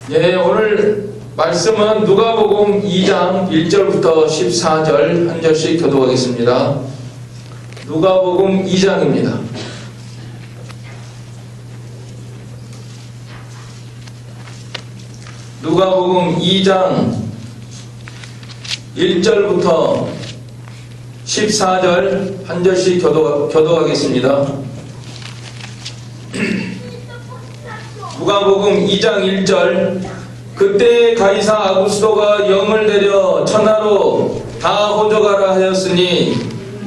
예, 오늘 말씀은 누가복음 2장 1절부터 14절 한 절씩 교독하겠습니다. 누가복음 2장입니다. 누가복음 2장 1절부터 14절 한 절씩 교독하겠습니다. 누가복음 2장 1절 그때 가이사 아구스도가 영을 내려 천하로 다 호적하라 하였으니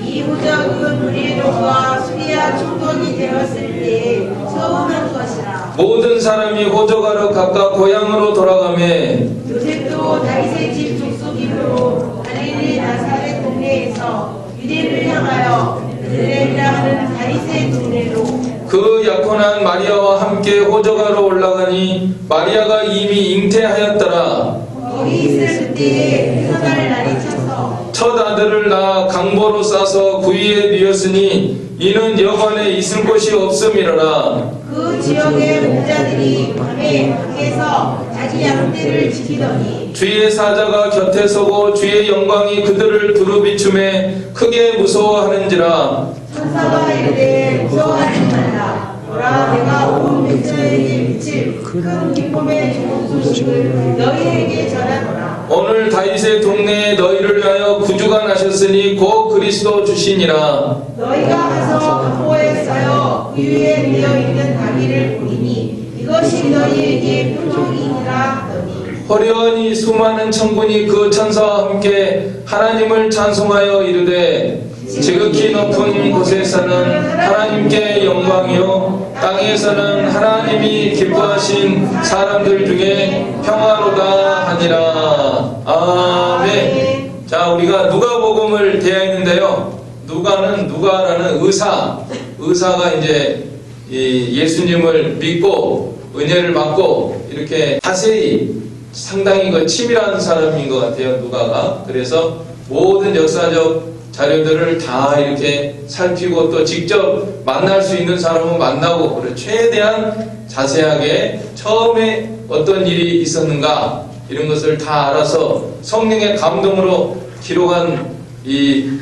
이 호적은 브레로와 수리아 총독이 되었을 때 처음 한 것이라. 모든 사람이 호적하러 각각 고향으로 돌아가매 요셉도 다윗의 집 족속이므로 갈릴리 나사렛 동네에서 유대를 향하여 베들레헴이라 하는 다윗의 동네로 그 약혼한 마리아와 함께 호적하러 올라가니 마리아가 이미 잉태하였더라. 거기 있을 그때에 해서날 날이 차서 첫 아들을 낳아 강보로 싸서 구이에 뉘었으니 이는 여관에 있을 곳이 없음이러라. 그 지역의 목자들이 밤에 밖에서 자기 양떼를 지키더니 주의 사자가 곁에 서고 주의 영광이 그들을 두루비춤에 크게 무서워하는지라. 천사가 이르되 무서워하지 말라. 보라 내가 온 백성에게 미칠 큰 기쁨의 좋은 소식을 너희에게 전하노라. 오늘 다윗의 동네에 너희를 위하여 구주가 나셨으니 곧 그리스도 주시니라. 너희가 가서 강보에 쌓여 그 위에 되어 있는 다리를 보리니 이것이 너희에게 표적이니라 하더니 호련히 수많은 천군이 그 천사와 함께 하나님을 찬송하여 이르되 지극히 높은 곳에서는 하나님께 영광이요 땅에서는 하나님이 기뻐하신 사람들 중에 평화로다 하니라. 아멘. 자, 우리가 누가복음을 대하였는데요. 누가라는 의사가 이제 예수님을 믿고 은혜를 받고 이렇게 자세히 상당히 치밀한 사람인 것 같아요. 누가가. 그래서 모든 역사적 자료들을 다 이렇게 살피고 또 직접 만날 수 있는 사람은 만나고 최대한 자세하게 처음에 어떤 일이 있었는가 이런 것을 다 알아서 성령의 감동으로 기록한 이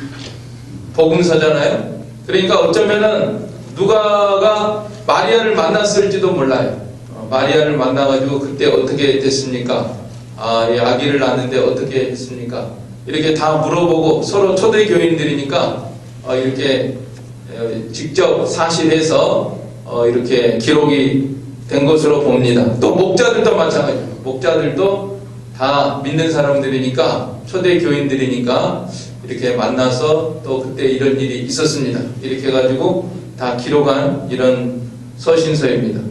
복음서잖아요. 그러니까 어쩌면은 누가가 마리아를 만났을지도 몰라요. 마리아를 만나가지고 그때 어떻게 됐습니까? 이 아기를 낳았는데 어떻게 했습니까? 이렇게 다 물어보고 서로 초대교인들이니까 이렇게 직접 사실해서 이렇게 기록이 된 것으로 봅니다. 또 목자들도 마찬가지예요. 목자들도 다 믿는 사람들이니까 초대교인들이니까 이렇게 만나서 또 그때 이런 일이 있었습니다. 이렇게 해가지고 다 기록한 이런 서신서입니다.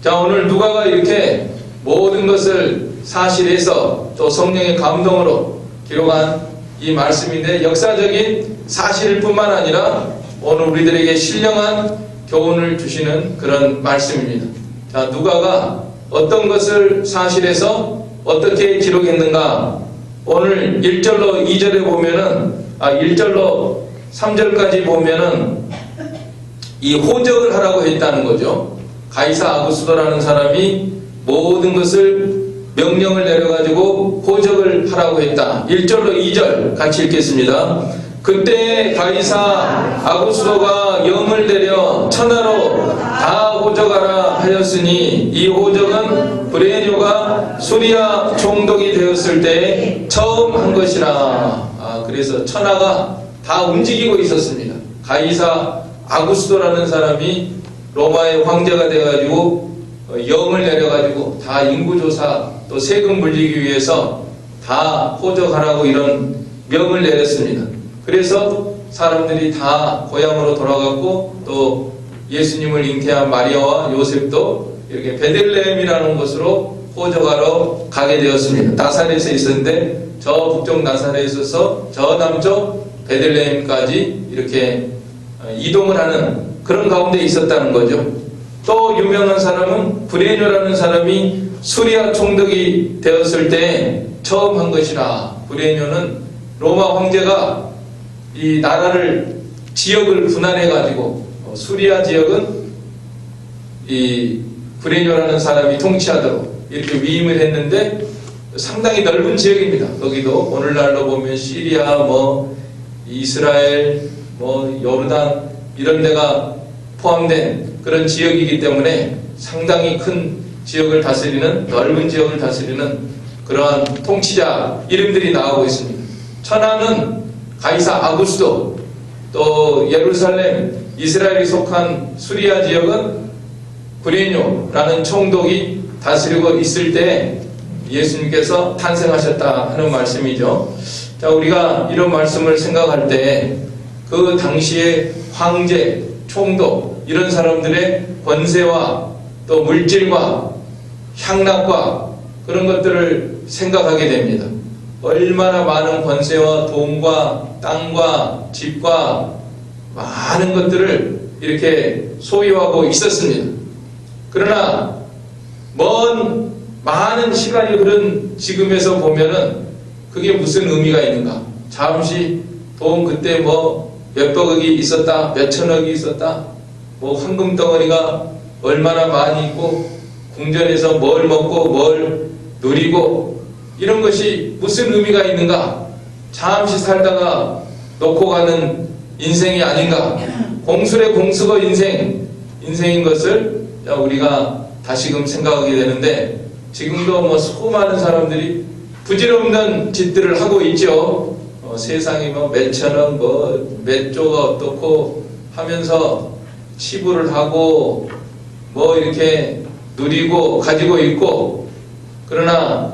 자, 오늘 누가가 이렇게 모든 것을 사실해서 또 성령의 감동으로 기록한 이 말씀인데 역사적인 사실일 뿐만 아니라 오늘 우리들에게 신령한 교훈을 주시는 그런 말씀입니다. 자, 누가가 어떤 것을 사실해서 어떻게 기록했는가? 오늘 1절로 2절에 보면은 1절로 3절까지 보면은 이 호적을 하라고 했다는 거죠. 가이사 아구스도라는 사람이 모든 것을 명령을 내려가지고 호적을 하라고 했다. 1절로 2절 같이 읽겠습니다. 그때 가이사 아구스도가 영을 내려 천하로 다 호적하라 하였으니 이 호적은 브레뇨가 수리아 총독이 되었을 때 처음 한 것이라. 그래서 천하가 다 움직이고 있었습니다. 가이사 아구스도라는 사람이 로마의 황제가 돼가지고 영을 내려가지고 다 인구조사 또 세금 물리기 위해서 다 호적하라고 이런 명을 내렸습니다. 그래서 사람들이 다 고향으로 돌아갔고 또 예수님을 잉태한 마리아와 요셉도 이렇게 베들레헴이라는 곳으로 호적하러 가게 되었습니다. 나사렛에 있었는데 저 북쪽 나사렛에 있어서 저 남쪽 베들레헴까지 이렇게 이동을 하는 그런 가운데 있었다는 거죠. 또 유명한 사람은 브레뇨라는 사람이 수리아 총독이 되었을 때 처음 한 것이라. 브레뇨는 로마 황제가 이 나라를 지역을 분할해 가지고 수리아 지역은 이 브레뇨라는 사람이 통치하도록 이렇게 위임을 했는데 상당히 넓은 지역입니다. 거기도 오늘날로 보면 시리아, 뭐 이스라엘, 뭐 요르단 이런 데가 포함된 그런 지역이기 때문에 상당히 큰 지역을 다스리는, 넓은 지역을 다스리는 그러한 통치자 이름들이 나오고 있습니다. 천하는 가이사 아구스도, 또 예루살렘, 이스라엘이 속한 수리아 지역은 구레뇨라는 총독이 다스리고 있을 때 예수님께서 탄생하셨다 하는 말씀이죠. 자, 우리가 이런 말씀을 생각할 때 그 당시에 황제, 총독 이런 사람들의 권세와 또 물질과 향락과 그런 것들을 생각하게 됩니다. 얼마나 많은 권세와 돈과 땅과 집과 많은 것들을 이렇게 소유하고 있었습니다. 그러나 많은 시간이 흐른 지금에서 보면은 그게 무슨 의미가 있는가? 잠시 돈 그때 뭐 몇백억이 있었다, 몇천억이 있었다, 뭐 황금 덩어리가 얼마나 많이 있고 궁전에서 뭘 먹고 뭘 누리고 이런 것이 무슨 의미가 있는가? 잠시 살다가 놓고 가는 인생이 아닌가? 공술의 공수거 인생인 것을 우리가 다시금 생각하게 되는데, 지금도 뭐 수많은 사람들이 부질없는 짓들을 하고 있죠. 세상이 뭐 몇천억, 뭐 몇 조가 어떻고 하면서 치부를 하고 뭐 이렇게 누리고 가지고 있고, 그러나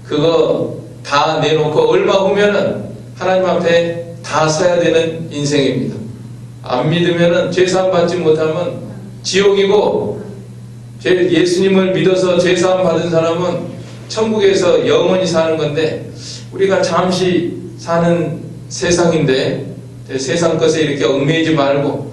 그거 다 내놓고 얼마 후면은 하나님 앞에 다 서야 되는 인생입니다. 안 믿으면은 죄사함 받지 못하면 지옥이고, 예수님을 믿어서 죄사함 받은 사람은 천국에서 영원히 사는 건데, 우리가 잠시 사는 세상인데 세상 것에 이렇게 얽매이지 말고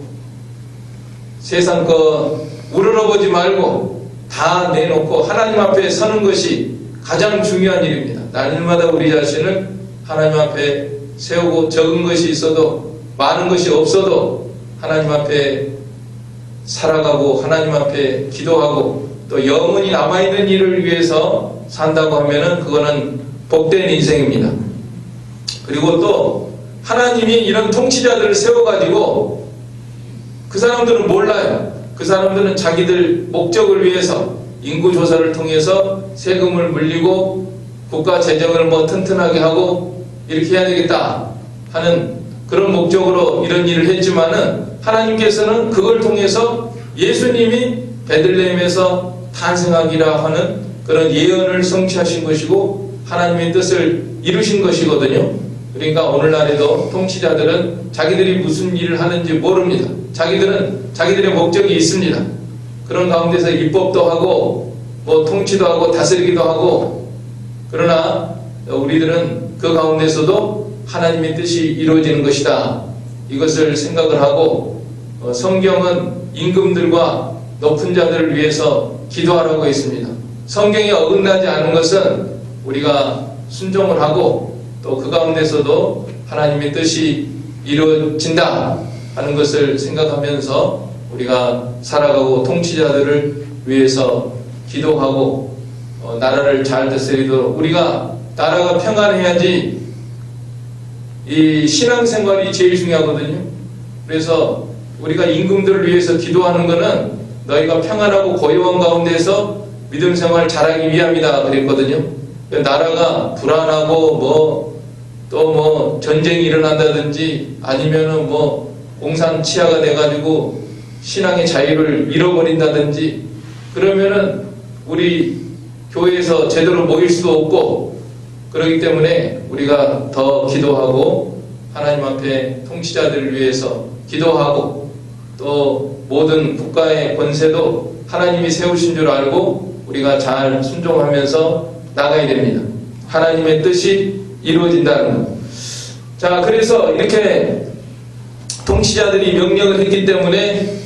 세상 거 우러러보지 말고 다 내놓고 하나님 앞에 서는 것이 가장 중요한 일입니다. 날마다 우리 자신을 하나님 앞에 세우고, 적은 것이 있어도 많은 것이 없어도 하나님 앞에 살아가고 하나님 앞에 기도하고 또 영원히 남아있는 일을 위해서 산다고 하면은 그거는 복된 인생입니다. 그리고 또 하나님이 이런 통치자들을 세워가지고 그 사람들은 몰라요. 그 사람들은 자기들 목적을 위해서 인구조사를 통해서 세금을 물리고 국가 재정을 뭐 튼튼하게 하고 이렇게 해야 되겠다 하는 그런 목적으로 이런 일을 했지만은, 하나님께서는 그걸 통해서 예수님이 베들레헴에서 탄생하기라 하는 그런 예언을 성취하신 것이고 하나님의 뜻을 이루신 것이거든요. 그러니까 오늘날에도 통치자들은 자기들이 무슨 일을 하는지 모릅니다. 자기들은 자기들의 목적이 있습니다. 그런 가운데서 입법도 하고 뭐 통치도 하고 다스리기도 하고, 그러나 우리들은 그 가운데서도 하나님의 뜻이 이루어지는 것이다, 이것을 생각을 하고, 성경은 임금들과 높은 자들을 위해서 기도하라고 했습니다. 성경에 어긋나지 않은 것은 우리가 순종을 하고 또 그 가운데서도 하나님의 뜻이 이루어진다 하는 것을 생각하면서 우리가 살아가고, 통치자들을 위해서 기도하고 나라를 잘 다스리도록, 우리가 나라가 평안해야지 이 신앙생활이 제일 중요하거든요. 그래서 우리가 임금들을 위해서 기도하는 것은 너희가 평안하고 고요한 가운데서 믿음 생활 잘하기 위함이다 그랬거든요. 나라가 불안하고 또 전쟁이 일어난다든지 아니면은 공산치하가 돼가지고 신앙의 자유를 잃어버린다든지 그러면은 우리 교회에서 제대로 모일 수도 없고, 그렇기 때문에 우리가 더 기도하고 하나님 앞에 통치자들을 위해서 기도하고, 또 모든 국가의 권세도 하나님이 세우신 줄 알고 우리가 잘 순종하면서 나가야 됩니다. 하나님의 뜻이 이루어진다는 것. 자, 그래서 이렇게 통치자들이 명령을 했기 때문에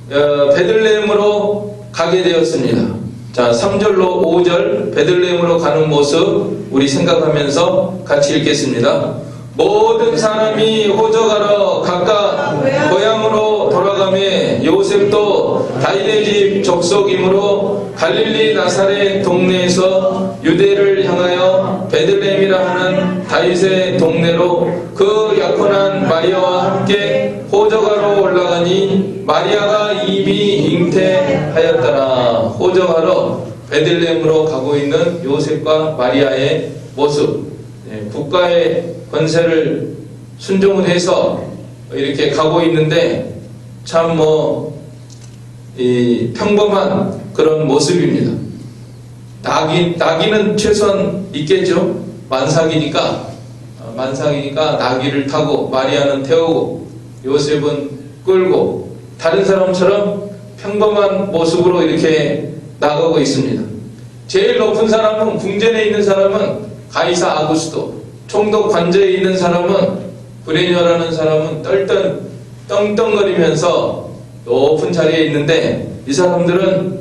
베들레헴으로 가게 되었습니다. 자, 3절로 5절 베들레헴으로 가는 모습 우리 생각하면서 같이 읽겠습니다. 모든 사람이 호적하러 각각 고향으로 돌아가매 요셉도 다윗의 집 족속이므로 갈릴리 나사렛 동네에서 유대를 향하여 베들레헴이라 하는 다윗의 동네로 그 약혼한 마리아와 함께 호적하러 올라가니 마리아가 이미 잉태하였더라. 호적하러 베들레헴으로 가고 있는 요셉과 마리아의 모습, 국가의 권세를 순종을 해서 이렇게 가고 있는데 참 평범한 그런 모습입니다. 나귀는 최소한 있겠죠. 만삭이니까 나귀를 타고 마리아는 태우고 요셉은 끌고 다른 사람처럼 평범한 모습으로 이렇게 나가고 있습니다. 제일 높은 사람은, 궁전에 있는 사람은 가이사 아구스도, 총독 관저에 있는 사람은 브레뇨라는 사람은 떵떵거리면서 높은 자리에 있는데, 이 사람들은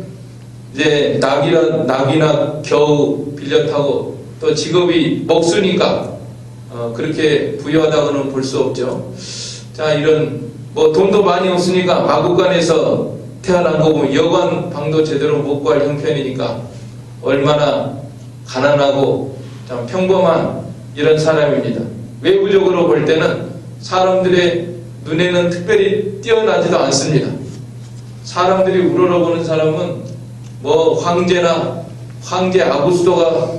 이제 낙이나 겨우 빌려 타고, 또 직업이 목수니까 그렇게 부유하다고는 볼 수 없죠. 자, 이런 돈도 많이 없으니까 마구간에서 태어난 거고 여관 방도 제대로 못 구할 형편이니까 얼마나 가난하고 참 평범한 이런 사람입니다. 외부적으로 볼 때는 사람들의 눈에는 특별히 뛰어나지도 않습니다. 사람들이 우러러보는 사람은 황제 아구스도가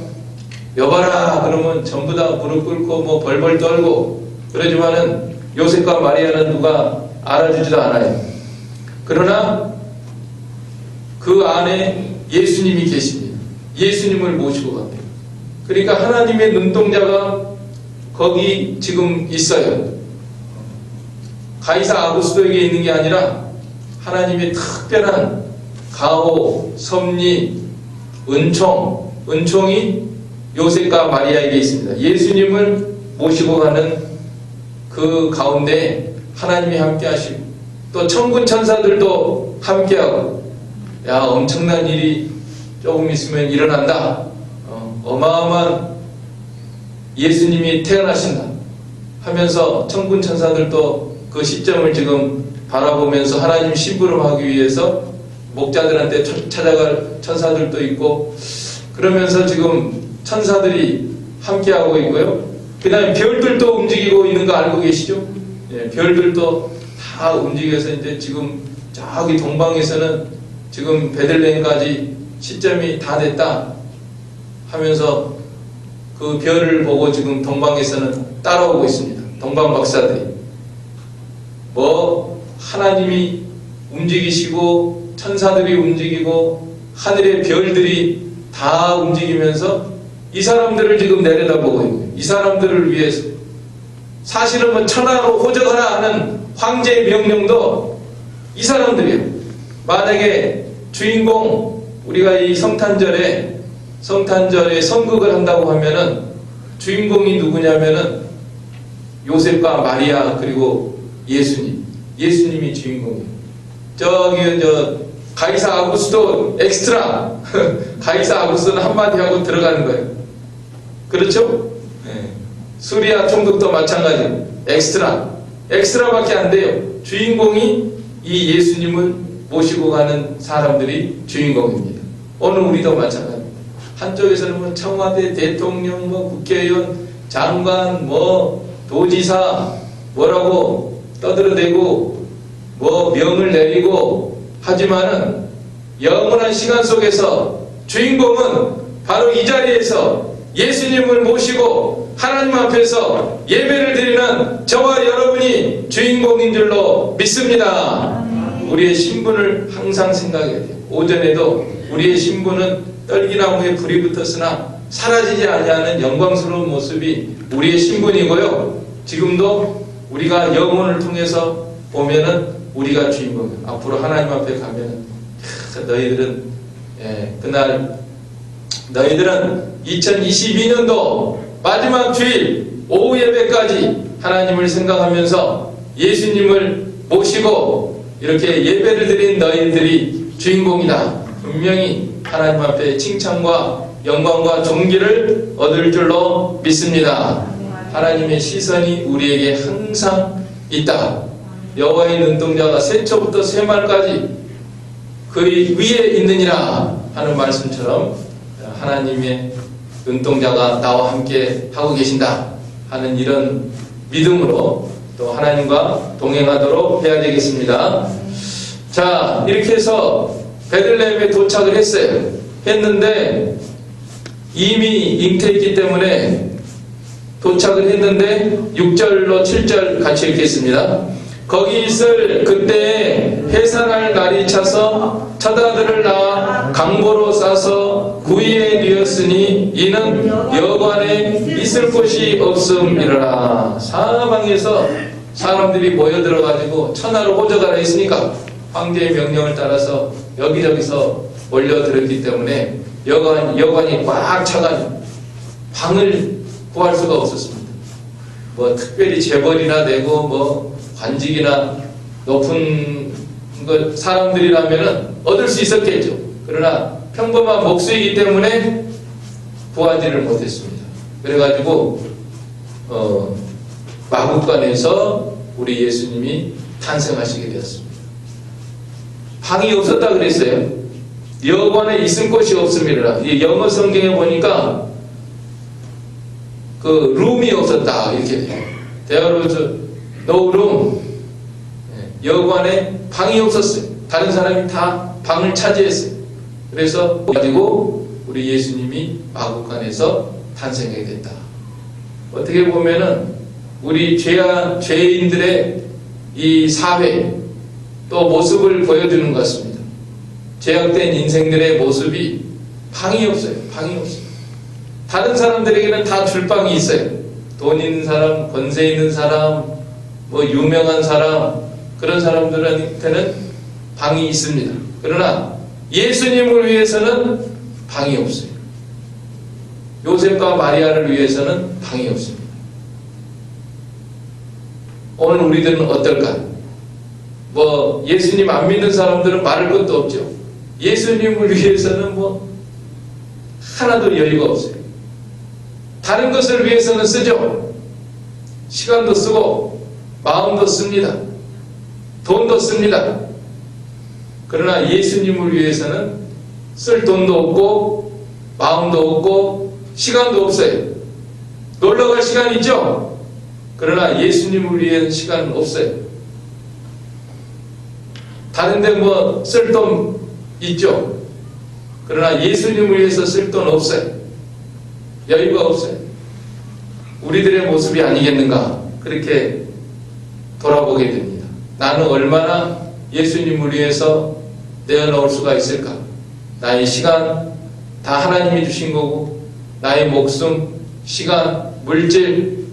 여봐라 그러면 전부 다 무릎 꿇고 벌벌 떨고 그러지만은 요셉과 마리아는 누가 알아주지도 않아요. 그러나 그 안에 예수님이 계십니다. 예수님을 모시고 갑니다. 그러니까 하나님의 눈동자가 거기 지금 있어요. 가이사 아구스도에게 있는 게 아니라 하나님의 특별한 가호, 섭리, 은총이 요셉과 마리아에게 있습니다. 예수님을 모시고 가는 그 가운데 하나님이 함께 하시고 또 천군 천사들도 함께하고, 야, 엄청난 일이 조금 있으면 일어난다. 어마어마한 예수님이 태어나신다 하면서 천군 천사들도 그 시점을 지금 바라보면서 하나님 심부름하기 위해서 목자들한테 찾아갈 천사들도 있고, 그러면서 지금 천사들이 함께하고 있고요. 그 다음에 별들도 움직이고 있는 거 알고 계시죠? 예, 별들도 다 움직여서 이제 지금 저기 동방에서는 지금 베들레헴까지 시점이 다 됐다 하면서 그 별을 보고 지금 동방에서는 따라오고 있습니다. 동방 박사들이. 하나님이 움직이시고 천사들이 움직이고 하늘의 별들이 다 움직이면서 이 사람들을 지금 내려다보고 있는, 이 사람들을 위해서 사실은 천하로 호적하라 하는 황제의 명령도 이 사람들이에요. 만약에 주인공, 우리가 이 성탄절에 선극을 한다고 하면은 주인공이 누구냐면은 요셉과 마리아 그리고 예수님이 주인공이에요. 가이사 아구스도 엑스트라 가이사 아구스도는 한마디 하고 들어가는 거예요. 그렇죠? 네. 수리아 총독도 마찬가지예요. 엑스트라밖에 안 돼요. 주인공이 이 예수님을 모시고 가는 사람들이 주인공입니다. 오늘 우리도 마찬가지입니다. 한쪽에서는 청와대 대통령, 국회의원, 장관, 도지사 뭐라고 떠들어대고 명을 내리고 하지만은 영원한 시간 속에서 주인공은 바로 이 자리에서 예수님을 모시고 하나님 앞에서 예배를 드리는 저와 여러분이 주인공인 줄로 믿습니다. 우리의 신분을 항상 생각해야 돼요. 오전에도 우리의 신분은 떨기나무에 불이 붙었으나 사라지지 아니하는 영광스러운 모습이 우리의 신분이고요. 지금도 우리가 영혼을 통해서 보면은 우리가 주인공이에요. 앞으로 하나님 앞에 가면은 너희들은 2022년도 마지막 주일 오후 예배까지 하나님을 생각하면서 예수님을 모시고 이렇게 예배를 드린 너희들이 주인공이다. 분명히 하나님 앞에 칭찬과 영광과 존귀를 얻을 줄로 믿습니다. 하나님의 시선이 우리에게 항상 있다. 여호와의 눈동자가 세초부터 세말까지 그의 위에 있느니라 하는 말씀처럼 하나님의 눈동자가 나와 함께 하고 계신다 하는 이런 믿음으로 또 하나님과 동행하도록 해야 되겠습니다. 자, 이렇게 해서 베들레헴에 도착을 했는데 이미 잉태했기 때문에 도착을 했는데 6절로 7절 같이 읽겠습니다. 거기 있을 그때에 해산할 날이 차서 첫 아들을 낳아 강보로 싸서 구이에 뉘었으니 이는 여관에 있을 곳이 없음이라. 사방에서 사람들이 모여들어가지고 천하를 호적하라 했으니까 황제의 명령을 따라서 여기저기서 몰려들었기 때문에 여관이 꽉 차가지고 방을 구할 수가 없었습니다. 뭐 특별히 재벌이나 되고 뭐 관직이나 높은 사람들이라면은 얻을 수 있었겠죠. 그러나 평범한 목수이기 때문에 구하지를 못했습니다. 그래가지고 마국간에서 우리 예수님이 탄생하시게 되었습니다. 방이 없었다 그랬어요. 여관에 있을 곳이 없음이라. 이 영어 성경에 보니까 그 룸이 없었다 이렇게 돼요. There was no room. 여관에 방이 없었어요. 다른 사람이 다 방을 차지했어요. 그래서 가지고 우리 예수님이 마국간에서 탄생하게 됐다. 어떻게 보면은 우리 죄인들의 이 사회 또 모습을 보여주는 것 같습니다. 죄악된 인생들의 모습이 방이 없어요. 방이 없어요. 다른 사람들에게는 다 줄 방이 있어요. 돈 있는 사람, 권세 있는 사람, 뭐 유명한 사람, 그런 사람들한테는 방이 있습니다. 그러나 예수님을 위해서는 방이 없어요. 요셉과 마리아를 위해서는 방이 없습니다. 오늘 우리들은 어떨까요? 뭐 예수님 안 믿는 사람들은 말할 것도 없죠. 예수님을 위해서는 뭐 하나도 여유가 없어요. 다른 것을 위해서는 쓰죠. 시간도 쓰고 마음도 씁니다. 돈도 씁니다. 그러나 예수님을 위해서는 쓸 돈도 없고 마음도 없고 시간도 없어요. 놀러갈 시간 있죠? 그러나 예수님을 위한 시간은 없어요. 다른데 뭐 쓸 돈 있죠? 그러나 예수님을 위해서 쓸 돈 없어요. 여유가 없어요. 우리들의 모습이 아니겠는가 그렇게 돌아보게 됩니다. 나는 얼마나 예수님을 위해서 내어놓을 수가 있을까? 나의 시간 다 하나님이 주신 거고 나의 목숨, 시간, 물질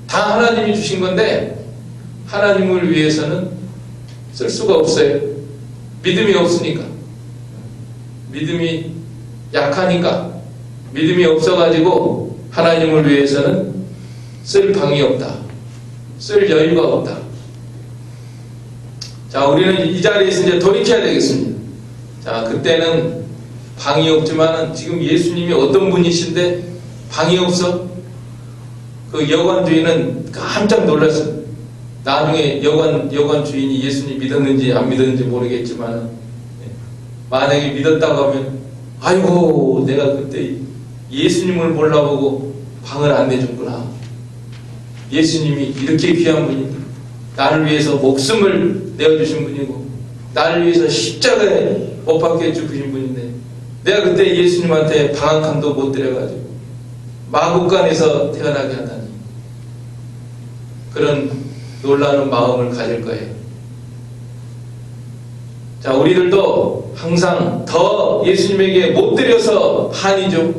다 하나님이 주신 건데 하나님을 위해서는 쓸 수가 없어요. 믿음이 없으니까. 믿음이 약하니까. 믿음이 없어가지고 하나님을 위해서는 쓸 방이 없다. 쓸 여유가 없다. 자, 우리는 이 자리에서 이제 돌이켜야 되겠습니다. 자, 그때는 방이 없지만은 지금 예수님이 어떤 분이신데 방이 없어? 그 여관 주인은 깜짝 놀랐어요. 나중에 여관 주인이 예수님 믿었는지 안 믿었는지 모르겠지만 만약에 믿었다고 하면 아이고 내가 그때 예수님을 몰라보고 방을 안 내줬구나. 예수님이 이렇게 귀한 분인데 나를 위해서 목숨을 내어주신 분이고 나를 위해서 십자가에 못 박혀 죽으신 분인데 내가 그때 예수님한테 방 한 칸도 못 들여가지고 마국간에서 태어나게 하다니 그런 놀라는 마음을 가질 거예요. 자, 우리들도 항상 더 예수님에게 못 드려서 한이죠.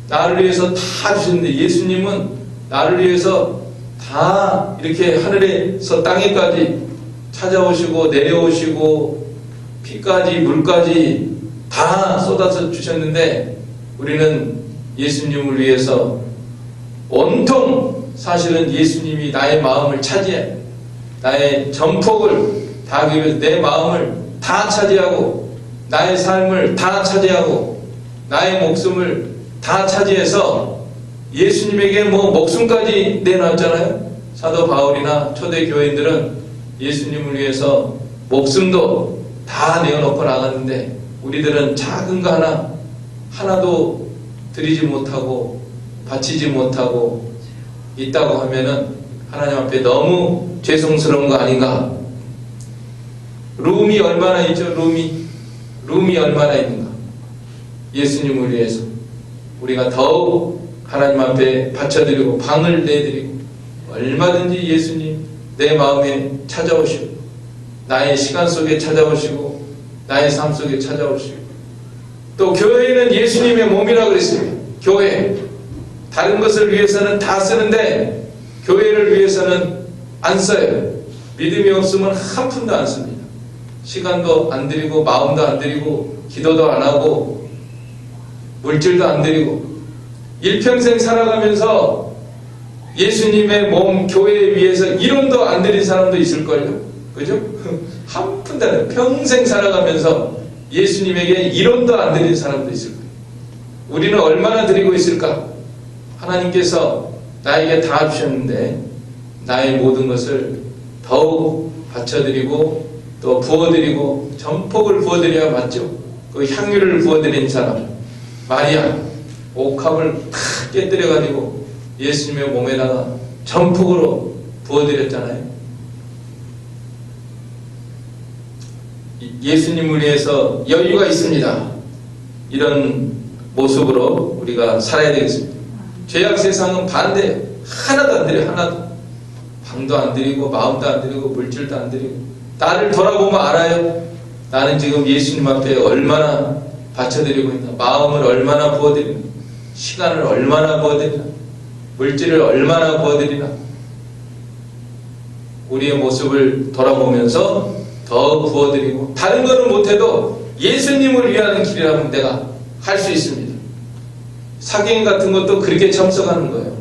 나를 위해서 다 주셨는데 예수님은 나를 위해서 다 이렇게 하늘에서 땅에까지 찾아오시고 내려오시고 피까지 물까지 다 쏟아서 주셨는데 우리는 예수님을 위해서 온통 사실은 예수님이 나의 마음을 차지해 나의 전폭을 다 하기 위해서 내 마음을 다 차지하고 나의 삶을 다 차지하고 나의 목숨을 다 차지해서 예수님에게 뭐 목숨까지 내놨잖아요. 사도 바울이나 초대 교인들은 예수님을 위해서 목숨도 다 내어놓고 나갔는데 우리들은 작은 거 하나도 드리지 못하고 바치지 못하고 있다고 하면은 하나님 앞에 너무 죄송스러운 거 아닌가? 룸이 얼마나 있죠? 룸이 얼마나 있는가? 예수님을 위해서 우리가 더욱 하나님 앞에 바쳐드리고 방을 내드리고 얼마든지 예수님 내 마음에 찾아오시고 나의 시간 속에 찾아오시고 나의 삶 속에 찾아오시고 또 교회는 예수님의 몸이라고 그랬어요. 교회 다른 것을 위해서는 다 쓰는데 교회를 위해서는 안 써요. 믿음이 없으면 한 푼도 안 씁니다. 시간도 안 드리고 마음도 안 드리고 기도도 안 하고 물질도 안 드리고 일평생 살아가면서 예수님의 몸 교회에 위해서 1원도 안 드린 사람도 있을걸요. 그죠? 한 푼도 안 드려. 평생 살아가면서 예수님에게 1원도 안 드린 사람도 있을 거예요. 우리는 얼마나 드리고 있을까? 하나님께서 나에게 다 주셨는데 나의 모든 것을 더욱 바쳐드리고 또 부어드리고 전복을 부어드려야 맞죠. 그 향유를 부어드린 사람 마리아 옥합을 탁 깨뜨려가지고 예수님의 몸에다가 전복으로 부어드렸잖아요. 예수님을 위해서 여유가 있습니다. 이런 모습으로 우리가 살아야 되겠습니다. 죄악 세상은 반대. 하나도 안 드려요. 하나도. 방도 안 드리고 마음도 안 드리고 물질도 안 드리고 나를 돌아보면 알아요. 나는 지금 예수님 앞에 얼마나 바쳐드리고 있나. 마음을 얼마나 부어드리나. 시간을 얼마나 부어드리나. 물질을 얼마나 부어드리나. 우리의 모습을 돌아보면서 더 부어드리고 다른 거는 못해도 예수님을 위하는 길이라면 내가 할 수 있습니다. 사경 같은 것도 그렇게 참석하는 거예요.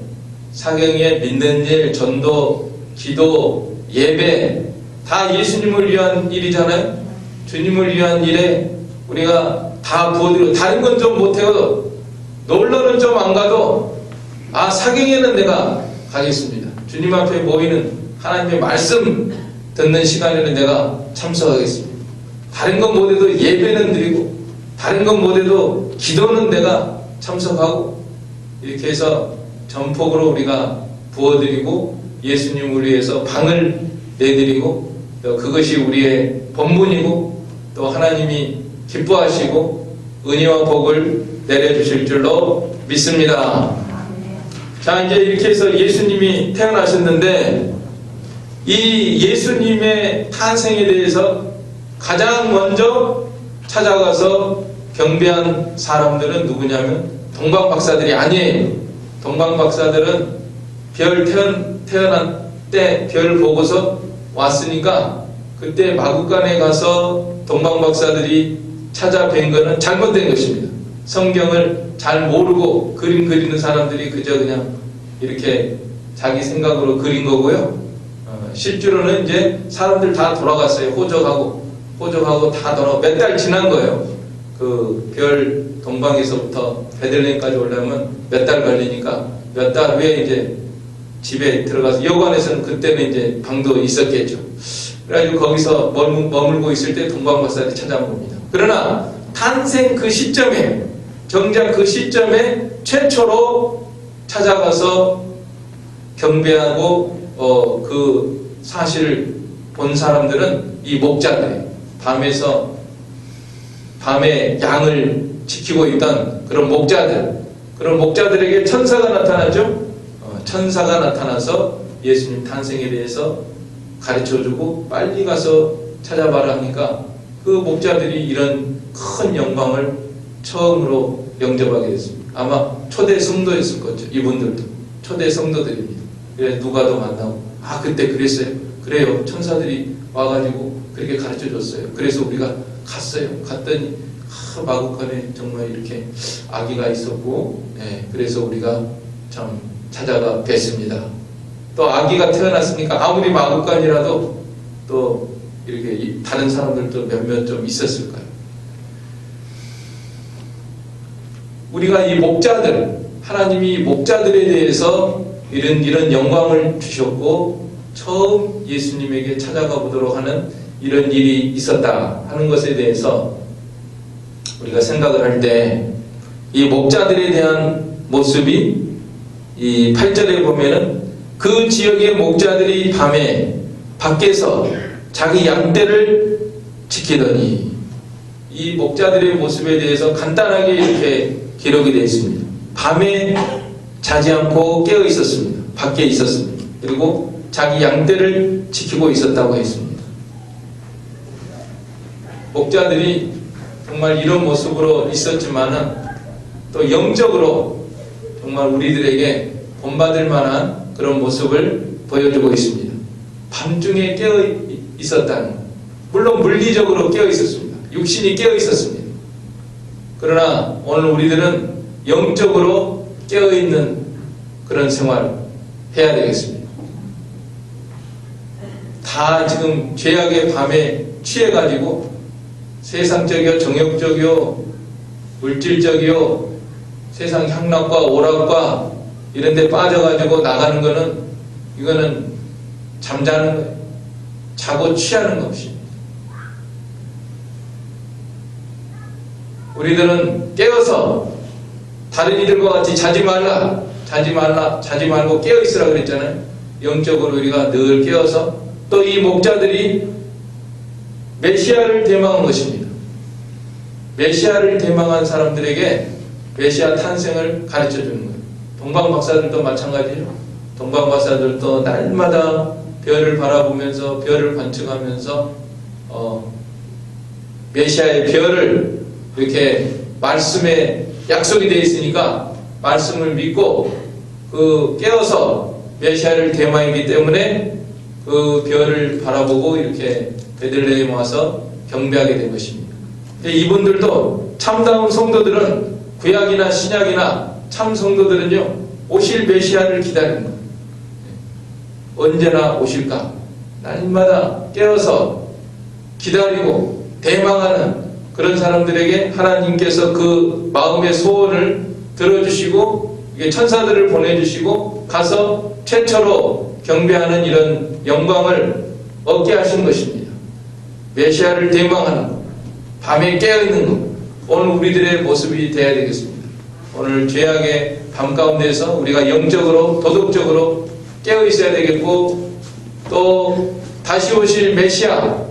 사경에 믿는 일, 전도, 기도, 예배 다 예수님을 위한 일이잖아요. 주님을 위한 일에 우리가 다 부어드리고 다른 건 좀 못해도 놀러는 좀 안 가도 사경에는 내가 가겠습니다. 주님 앞에 모이는 하나님의 말씀 듣는 시간에는 내가 참석하겠습니다. 다른 건 못해도 예배는 드리고 다른 건 못해도 기도는 내가 참석하고 이렇게 해서 전폭으로 우리가 부어드리고 예수님을 위해서 방을 내드리고 또 그것이 우리의 본분이고 또 하나님이 기뻐하시고 은혜와 복을 내려주실 줄로 믿습니다. 자, 이제 이렇게 해서 예수님이 태어나셨는데 이 예수님의 탄생에 대해서 가장 먼저 찾아가서 경배한 사람들은 누구냐면 동방박사들이 아니에요. 동방박사들은 별 태어난 때 별 보고서 왔으니까 그때 마구간에 가서 동방박사들이 찾아뵌 것은 잘못된 것입니다. 성경을 잘 모르고 그림 그리는 사람들이 그저 그냥 이렇게 자기 생각으로 그린 거고요. 실제로는 이제 사람들 다 돌아갔어요. 호적하고 다 돌아가고 몇 달 지난 거예요. 그 별 동방에서부터 베들레헴까지 오려면 몇 달 걸리니까 몇 달 후에 이제 집에 들어가서 여관에서는 그때는 이제 방도 있었겠죠. 그래가지고 거기서 머물고 있을 때 동방박사들이 찾아온 겁니다. 그러나 탄생 그 시점에 정작 그 시점에 최초로 찾아가서 경배하고 그 사실을 본 사람들은 이 목자들이에요. 밤에 양을 지키고 있던 그런 목자들에게 천사가 나타나죠. 천사가 나타나서 예수님 탄생에 대해서 가르쳐주고 빨리 가서 찾아봐라 하니까 그 목자들이 이런 큰 영광을 처음으로 영접하게 됐습니다. 아마 초대 성도였을 거죠. 이분들도 초대 성도들입니다. 그래서 누가도 만나고 그때 그랬어요. 그래요. 천사들이 와가지고 그렇게 가르쳐줬어요. 그래서 우리가 갔어요. 갔더니 마구간에 정말 이렇게 아기가 있었고 그래서 우리가 참 찾아가 뵀습니다. 또 아기가 태어났으니까 아무리 마구간이라도 또 이렇게 다른 사람들도 몇몇 좀 있었을 거예요. 우리가 이 목자들 하나님이 목자들에 대해서 이런 영광을 주셨고 처음 예수님에게 찾아가 보도록 하는 이런 일이 있었다 하는 것에 대해서 우리가 생각을 할 때 이 목자들에 대한 모습이 이 8절에 보면은 그 지역의 목자들이 밤에 밖에서 자기 양떼를 지키더니, 이 목자들의 모습에 대해서 간단하게 이렇게 기록이 되어 있습니다. 밤에 자지 않고 깨어 있었습니다. 밖에 있었습니다. 그리고 자기 양떼를 지키고 있었다고 했습니다. 목자들이 정말 이런 모습으로 있었지만은 또 영적으로 정말 우리들에게 본받을 만한 그런 모습을 보여주고 있습니다. 밤중에 깨어 있었다는 것. 물론 물리적으로 깨어 있었습니다. 육신이 깨어 있었습니다. 그러나 오늘 우리들은 영적으로 깨어 있는 그런 생활을 해야 되겠습니다. 다 지금 죄악의 밤에 취해가지고 세상적이요, 정욕적이요, 물질적이요, 세상 향락과 오락과 이런 데 빠져가지고 나가는 거는, 이거는 잠자는 거예요. 자고 취하는 것입니다. 우리들은 깨어서 다른 이들과 같이 자지 말고 깨어 있으라 그랬잖아요. 영적으로 우리가 늘 깨어서, 또 이 목자들이 메시아를 대망한 것입니다. 메시아를 대망한 사람들에게 메시아 탄생을 가르쳐 주는 거예요. 동방 박사들도 마찬가지죠. 동방 박사들도 날마다 별을 바라보면서, 별을 관측하면서 메시아의 별을 이렇게 말씀에 약속이 되어 있으니까 말씀을 믿고 그 깨어서 메시아를 대망했기 때문에 그 별을 바라보고 이렇게 베들레헴 와서 경배하게 된 것입니다. 이분들도, 참다운 성도들은, 구약이나 신약이나 참 성도들은요, 오실 메시아를 기다리는 거예요. 언제나 오실까? 날마다 깨어서 기다리고 대망하는 그런 사람들에게 하나님께서 그 마음의 소원을 들어주시고, 이게 천사들을 보내주시고 가서 최초로 경배하는 이런 영광을 얻게 하신 것입니다. 메시아를 대망하는 것, 밤에 깨어있는 것, 오늘 우리들의 모습이 되어야 되겠습니다. 오늘 죄악의 밤 가운데서 우리가 영적으로, 도덕적으로 깨어있어야 되겠고, 또 다시 오실 메시아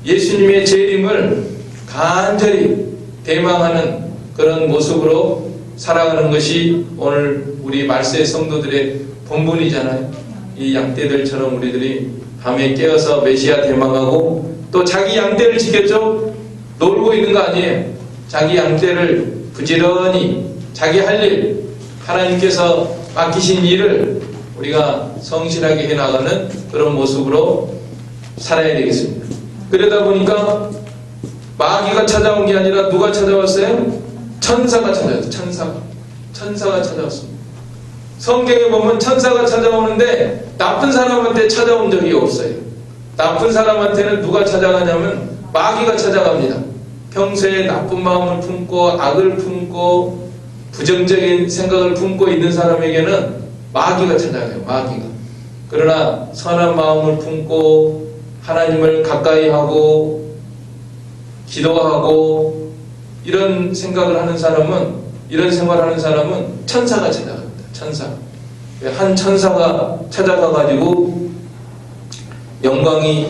예수님의 재림을 간절히 대망하는 그런 모습으로 살아가는 것이 오늘 우리 말세 성도들의 본분이잖아요. 이 양떼들처럼 우리들이 밤에 깨어서 메시아 대망하고, 또 자기 양떼를 지켰죠. 놀고 있는 거 아니에요. 자기 양떼를 부지런히 자기 할 일, 하나님께서 맡기신 일을 우리가 성실하게 해나가는 그런 모습으로 살아야 되겠습니다. 그러다 보니까 마귀가 찾아온 게 아니라 누가 찾아왔어요? 천사가 찾아왔어요. 천사가 찾아왔습니다. 성경에 보면 천사가 찾아오는데 나쁜 사람한테 찾아온 적이 없어요. 나쁜 사람한테는 누가 찾아가냐면 마귀가 찾아갑니다. 평소에 나쁜 마음을 품고 악을 품고 부정적인 생각을 품고 있는 사람에게는 마귀가 찾아가요. 마귀가. 그러나 선한 마음을 품고 하나님을 가까이 하고 기도하고 이런 생각을 하는 사람은, 이런 생활하는 사람은 천사가 찾아갑니다. 천사. 한 천사가 찾아가가지고 영광이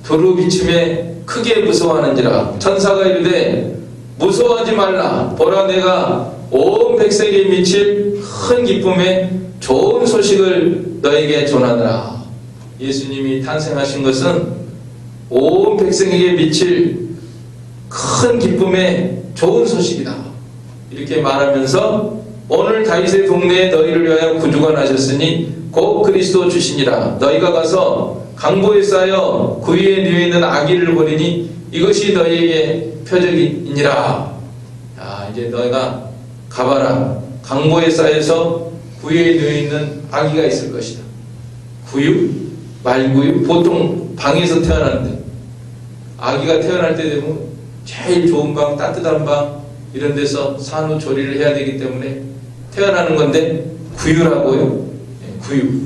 두루비침에 크게 무서워하는지라. 천사가 이르되 무서워하지 말라. 보라, 내가 온 백성에게 미칠 큰 기쁨에 좋은 소식을 너에게 전하노라. 예수님이 탄생하신 것은 온 백성에게 미칠 큰 기쁨의 좋은 소식이다. 이렇게 말하면서 오늘 다윗의 동네에 너희를 위하여 구주가 나셨으니 곧 그리스도 주시니라. 너희가 가서 강보에 쌓여 구유에 누워 있는 아기를 보리니 이것이 너희에게 표적이니라. 자, 이제 너희가 가봐라. 강보에 쌓여서 구유에 누워 있는 아기가 있을 것이다. 구유? 말구유? 보통 방에서 태어나는데, 아기가 태어날 때 되면 제일 좋은 방, 따뜻한 방 이런 데서 산후조리를 해야 되기 때문에 태어나는 건데 구유라고요. 구유.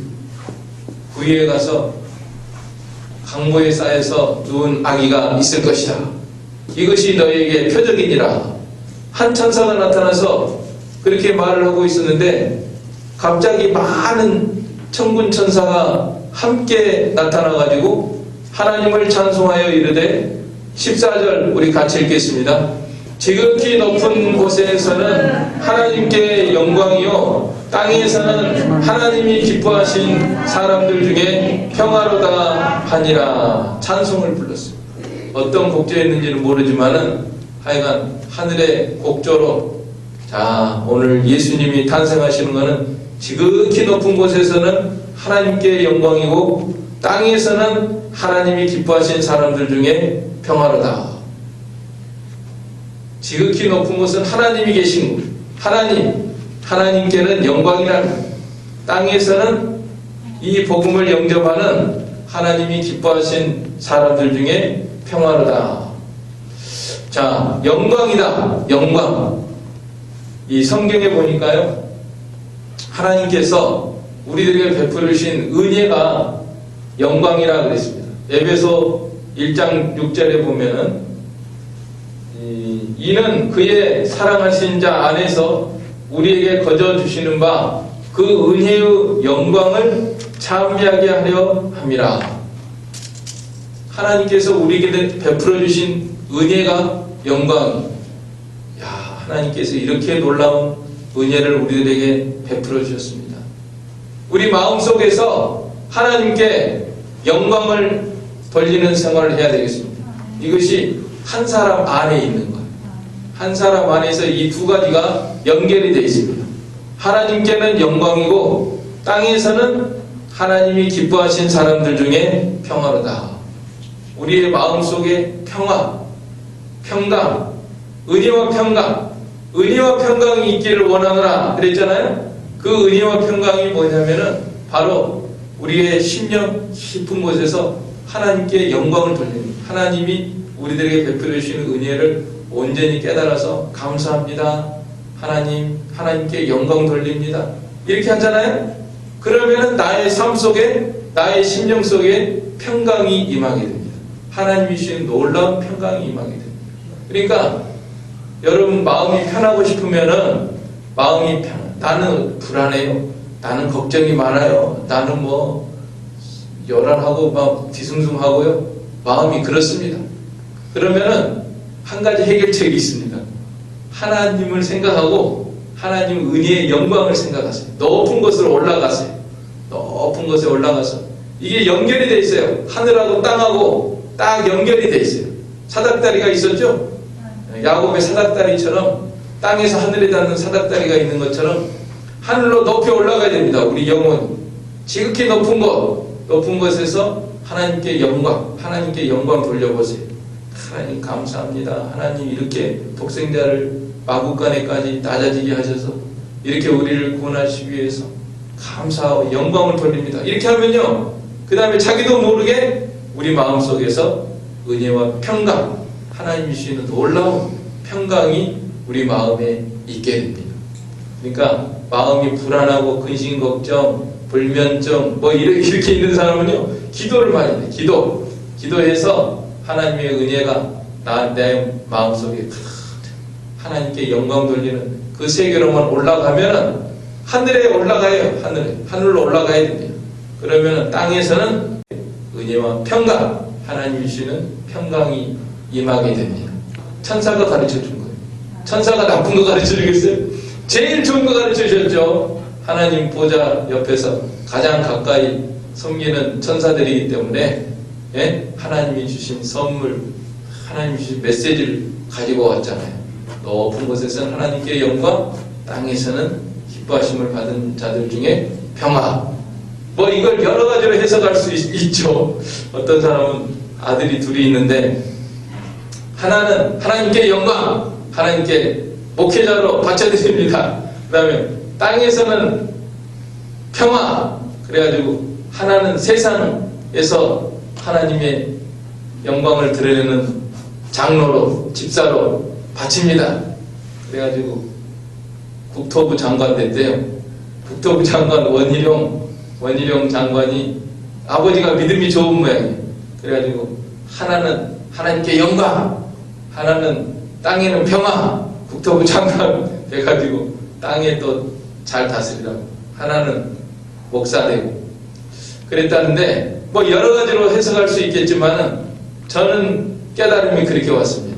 구유에 가서 강보에 쌓여서 누운 아기가 있을 것이다. 이것이 너에게 표적이니라. 한 천사가 나타나서 그렇게 말을 하고 있었는데 갑자기 많은 천군 천사가 함께 나타나가지고 하나님을 찬송하여 이르되 14절 우리 같이 읽겠습니다. 지극히 높은 곳에서는 하나님께 영광이요 땅에서는 하나님이 기뻐하신 사람들 중에 평화로다 하니라. 찬송을 불렀어요. 어떤 곡조였는지는 모르지만은 하여간 하늘의 곡조로 자 오늘 예수님이 탄생하시는 것은 지극히 높은 곳에서는 하나님께 영광이고 땅에서는 하나님이 기뻐하신 사람들 중에 평화로다. 지극히 높은 곳은 하나님이 계신 곳. 하나님께는 영광이라는 것. 땅에서는 이 복음을 영접하는 하나님이 기뻐하신 사람들 중에 평화로다. 자, 영광이다. 영광. 이 성경에 보니까요, 하나님께서 우리들에게 베푸르신 은혜가 영광이라 그랬습니다. 에베소 1장 6절에 보면은 이는 그의 사랑하신 자 안에서 우리에게 거저 주시는 바 그 은혜의 영광을 찬미하게 하려 함이라. 하나님께서 우리에게 베풀어 주신 은혜가 영광. 야, 하나님께서 이렇게 놀라운 은혜를 우리들에게 베풀어 주셨습니다. 우리 마음속에서 하나님께 영광을 돌리는 생활을 해야 되겠습니다. 이것이 한 사람 안에 있는 거예요. 한 사람 안에서 이 두 가지가 연결이 되어 있습니다. 하나님께는 영광이고 땅에서는 하나님이 기뻐하신 사람들 중에 평화로다. 우리의 마음속에 평화, 평강, 은혜와 평강, 은혜와 평강이 있기를 원하노라 그랬잖아요. 그 은혜와 평강이 뭐냐면은 바로 우리의 심령 깊은 곳에서 하나님께 영광을 돌리는, 하나님이 우리들에게 베풀어 주시는 은혜를 온전히 깨달아서 감사합니다. 하나님께 영광 돌립니다. 이렇게 하잖아요. 그러면은 나의 삶 속에, 나의 심령 속에 평강이 임하게 됩니다. 하나님이 주신 놀라운 평강이 임하게 됩니다. 그러니까 여러분 마음이 편하고 싶으면은 마음이 나는 불안해요. 나는 걱정이 많아요. 나는 뭐 요란하고 막 뒤숭숭하고요. 마음이 그렇습니다. 그러면은 한 가지 해결책이 있습니다. 하나님을 생각하고 하나님 은혜의 영광을 생각하세요. 높은 곳으로 올라가세요. 높은 곳에 올라가서 이게 연결이 돼 있어요. 하늘하고 땅하고 딱 연결이 돼 있어요. 사닥다리가 있었죠? 야곱의 사닥다리처럼 땅에서 하늘에 닿는 사닥다리가 있는 것처럼 하늘로 높이 올라가야 됩니다. 우리 영혼이 지극히 높은 곳에서 하나님께 영광 돌려보세요. 하나님 감사합니다. 하나님 이렇게 독생자를 마구간에까지 낮아지게 하셔서 이렇게 우리를 구원하시기 위해서 감사하고 영광을 돌립니다. 이렇게 하면요, 그 다음에 자기도 모르게 우리 마음속에서 은혜와 평강, 하나님이 주시는 놀라운 평강이 우리 마음에 있게 됩니다. 그러니까 마음이 불안하고 근심 걱정, 불면증 뭐 이렇게 있는 사람은요, 기도를 많이 해요. 기도해서 하나님의 은혜가 내 마음속에 하나님께 영광 돌리는 그 세계로만 올라가면은 하늘에 올라가요. 하늘로 올라가야 됩니다. 그러면은 땅에서는 은혜와 평강, 하나님이 주시는 평강이 임하게 됩니다. 천사가 가르쳐 준 거예요. 천사가 나쁜 거 가르쳐 주겠어요? 제일 좋은 거 가르쳐 주셨죠. 하나님 보좌 옆에서 가장 가까이 섬기는 천사들이기 때문에 하나님이 주신 선물, 하나님이 주신 메시지를 가지고 왔잖아요. 높은 곳에서는 하나님께 영광, 땅에서는 기뻐하심을 받은 자들 중에 평화. 뭐 이걸 여러 가지로 해석할 수 있죠. 어떤 사람은 아들이 둘이 있는데 하나는 하나님께 영광, 하나님께 목회자로 바쳐드립니다. 그 다음에 땅에서는 평화. 그래가지고 하나는 세상에서 하나님의 영광을 드러내는 장로로, 집사로 바칩니다. 그래가지고 국토부 장관 됐대요. 국토부 장관 원희룡 장관이 아버지가 믿음이 좋은 모양이에요. 그래가지고 하나는 하나님께 영광, 하나는 땅에는 평화, 국토부 장관 돼가지고 땅에 또 잘 다스리라고, 하나는 목사 되고 그랬다는데, 뭐 여러 가지로 해석할 수 있겠지만은 저는 깨달음이 그렇게 왔습니다.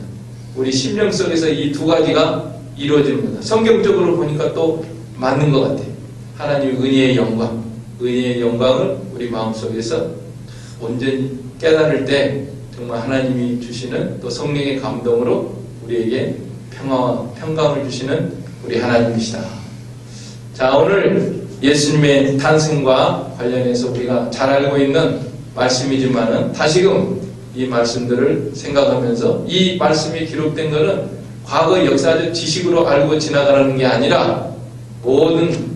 우리 심령 속에서 이 두 가지가 이루어지는 거다. 성경적으로 보니까 또 맞는 것 같아요. 하나님의 은혜의 영광, 은혜의 영광을 우리 마음속에서 온전히 깨달을 때 정말 하나님이 주시는, 또 성령의 감동으로 우리에게 평화와 평강을 주시는 우리 하나님이시다. 자, 오늘 예수님의 탄생과 관련해서 우리가 잘 알고 있는 말씀이지만은 다시금 이 말씀들을 생각하면서, 이 말씀이 기록된 것은 과거 역사적 지식으로 알고 지나가는 게 아니라 모든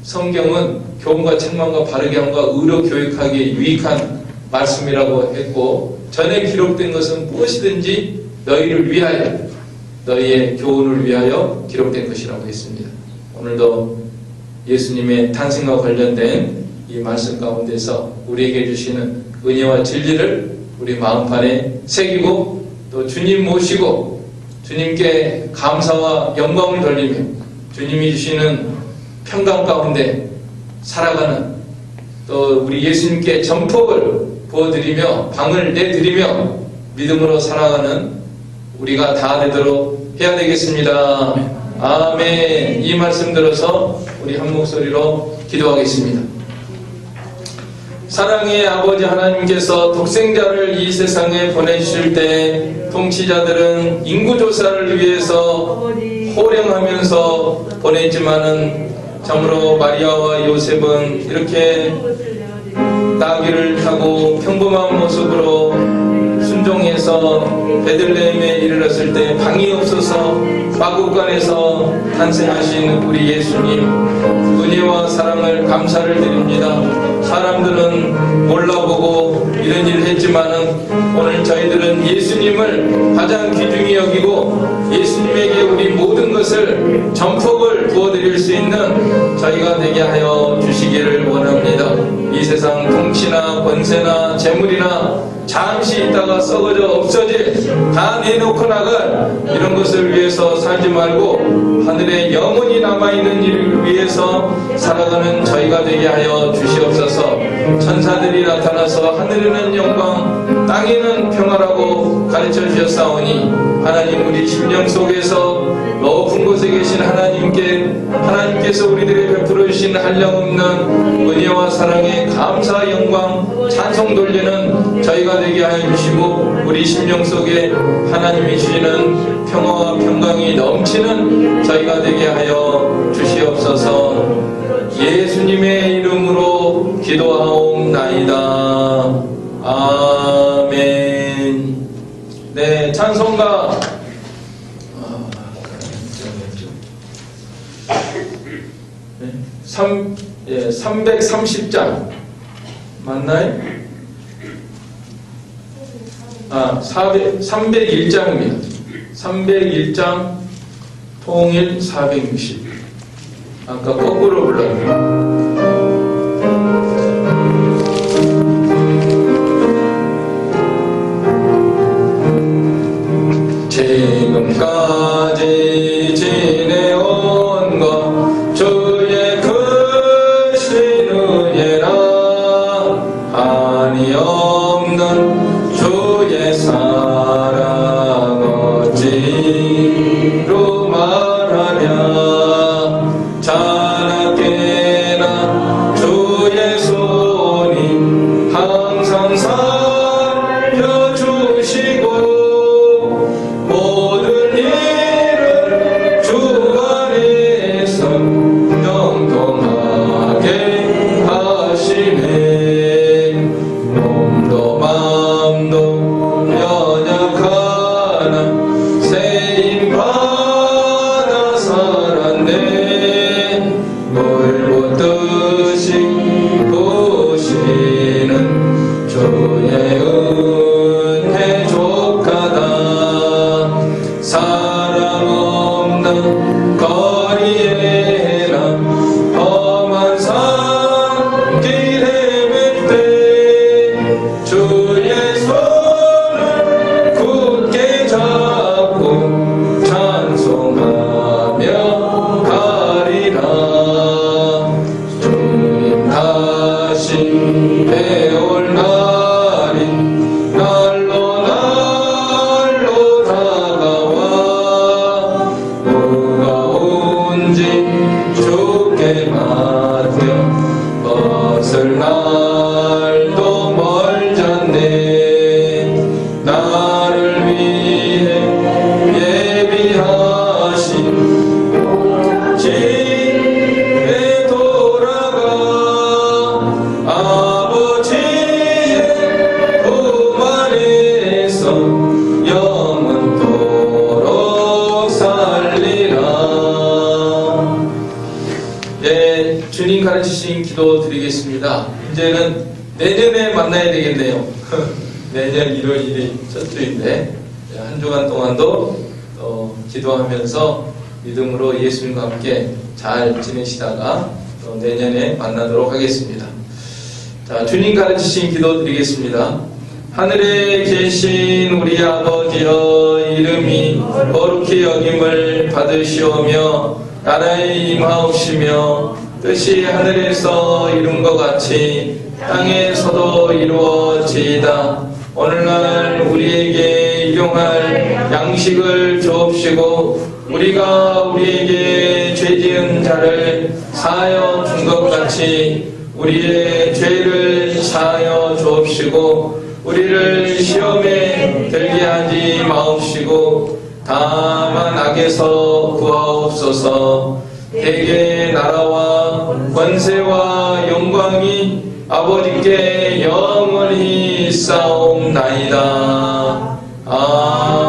성경은 교훈과 책망과 바르게 함과 의로 교육하기에 유익한 말씀이라고 했고, 전에 기록된 것은 무엇이든지 너희를 위하여, 너희의 교훈을 위하여 기록된 것이라고 했습니다. 오늘도 예수님의 탄생과 관련된 이 말씀 가운데서 우리에게 주시는 은혜와 진리를 우리 마음판에 새기고, 또 주님 모시고 주님께 감사와 영광을 돌리며 주님이 주시는 평강 가운데 살아가는, 또 우리 예수님께 전폭을 부어드리며 방을 내드리며 믿음으로 살아가는 우리가 다 되도록 해야 되겠습니다. 아멘. 이 말씀 들어서 우리 한 목소리로 기도하겠습니다. 사랑의 아버지 하나님께서 독생자를 이 세상에 보내주실 때 통치자들은 인구조사를 위해서 호령하면서 보냈지만은 참으로 마리아와 요셉은 이렇게 나귀를 타고 평범한 모습으로 순종해서 베들레헴에 이르렀을 때 방이 없어서 마구간에서 탄생하신 우리 예수님, 은혜와 사랑을 감사를 드립니다. 사람들은 몰라보고 이런 일을 했지만은 오늘 저희들은 예수님을 가장 귀중히 여기고 예수님에게 우리 모든 것을 전폭을 부어드릴 수 있는 저희가 되게 하여 주시기를 원합니다. 이 세상 통치나 권세나 재물이나 잠시 있다가 썩어져 없어질, 다 내놓고 나갈 이런 것을 위해서 살지 말고 하늘에 영원히 남아있는 일을 위해서 살아가는 저희가 되게 하여 주시옵소서. 천사들이 나타나서 하늘에는 영광, 땅에는 평화라고 가르쳐 주셨사오니 하나님, 우리 심령 속에서 높은 곳에 계신 하나님께서 우리들에게 베풀어 주신 한량없는 은혜와 사랑에 감사, 영광, 찬송 돌리는 저희가 되게 하여 주시고, 우리 심령 속에 하나님이 주시는 평화와 평강이 넘치는 저희가 되게 하여 주시옵소서. 예수님의 이름으로 기도하옵나이다. 아멘. 네, 찬송가 330장 맞나요? 301장입니다. 301장 통일 460. 아까 거꾸로 불렀네요. 지금까지 지내온 것 주의 크신 은혜라, 한이 없는 주의 사랑 어찌로 말하랴. 자나깨 다시 배울 날이 날로 날로 다가와 무거운지 주께 맡겨 벗을 날도 멀잖네. 나를 위해 예비하신 집에 돌아가 아버지의 품 안에서 영원토록 살리라. 네, 주님 가르치신 기도 드리겠습니다. 이제는 내년에 만나야 되겠네요. 내년 1월 1일 첫 주인데 한 주간 동안도 기도하면서 믿음으로 예수님과 함께 잘 지내시다가 내년에 만나도록 하겠습니다. 자, 주님 가르치신 기도 드리겠습니다. 하늘에 계신 우리 아버지여, 이름이 거룩히 여김을 받으시오며 나라에 임하옵시며 뜻이 하늘에서 이룬 것 같이 땅에서도 이루어지이다. 오늘날 우리에게 일용할 양식을 주옵시고 우리가 우리에게 죄지은 자를 사하여 준 것 같이 우리의 죄를 사하여 주옵시고 우리를 시험에 들게 하지 마옵시고 다만 악에서 구하옵소서. 대개 나라와 권세와 영광이 아버지께 영원히 있사옵나이다. 아멘.